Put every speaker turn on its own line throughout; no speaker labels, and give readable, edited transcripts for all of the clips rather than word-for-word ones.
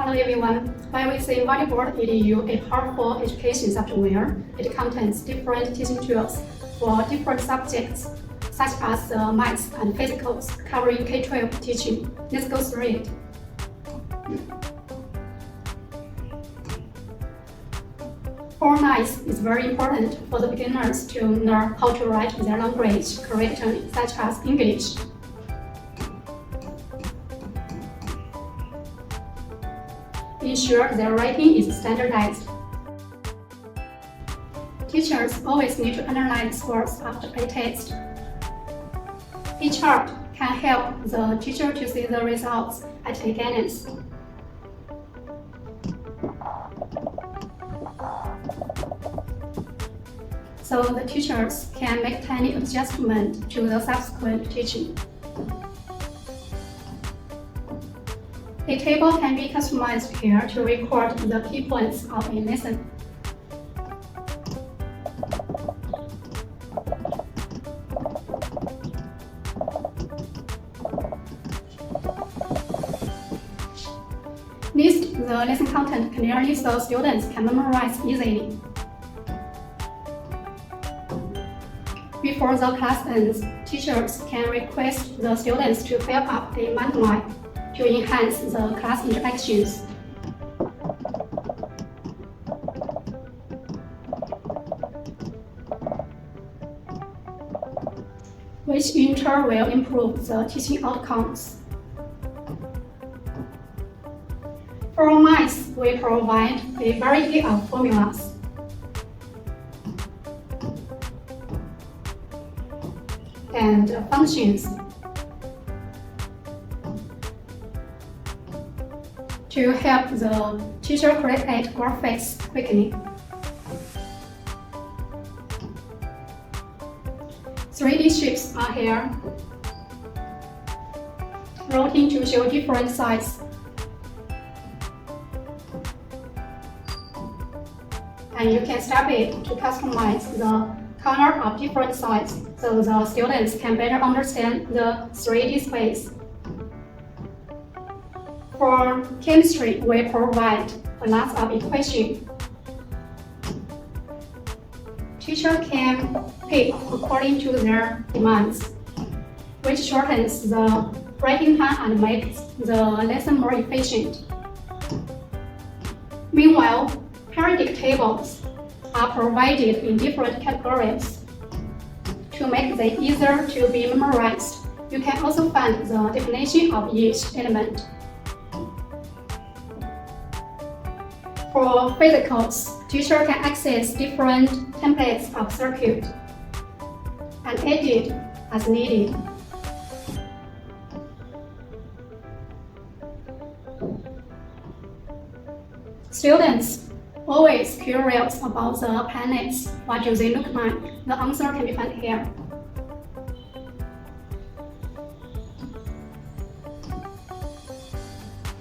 Hello everyone, ValueSTek ValueBoard-Edu is a powerful education software. It contains different teaching tools for different subjects, such as maths and physicals, covering K-12 teaching. Let's go through it. Format is very important for the beginners to learn how to write their language correctly, such as English. Ensure their writing is standardized. Teachers always need to analyze scores after a test. A chart can help the teacher to see the results at a glance. So the teachers can make tiny adjustments to the subsequent teaching. A table can be customized here to record the key points of a lesson. List the lesson content clearly so students can memorize easily. Before the class ends, teachers can request the students to fill up a mind map to enhance the class interactions. Which in turn will improve the teaching outcomes. For maths, we provide a variety of formulas. And functions to help the teacher create graphics quickly. 3D shapes are here, routing to show different sides. And you can step it to customize the color of different sides so the students can better understand the 3D space. For chemistry, we provide a lot of equations. Teacher can pick according to their demands, which shortens the writing time and makes the lesson more efficient. Meanwhile, periodic tables are provided in different categories. To make them easier to be memorized, you can also find the definition of each element. For physicals, teacher can access different templates of circuit and edit as needed. Students always curious about the planets. What do they look like? The answer can be found here.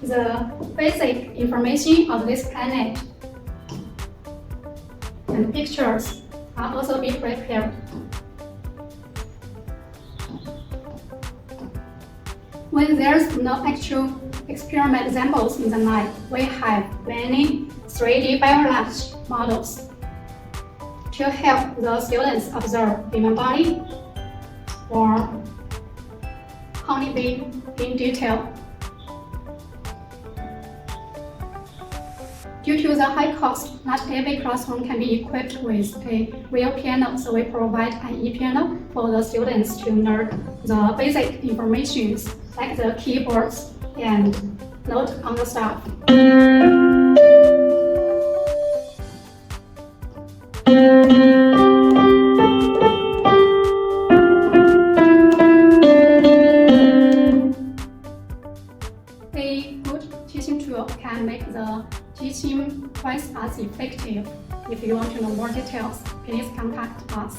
The basic information of this planet and pictures are also being prepared. When there's no actual experiment examples in the lab, we have many 3D biology models to help the students observe human body or honeybee in detail. Due to the high cost, not every classroom can be equipped with a real piano, so we provide an e-piano for the students to learn the basic information like the keyboards and note on the stuff. A good teaching tool can make the teaching twice as effective. If you want to know more details, please contact us.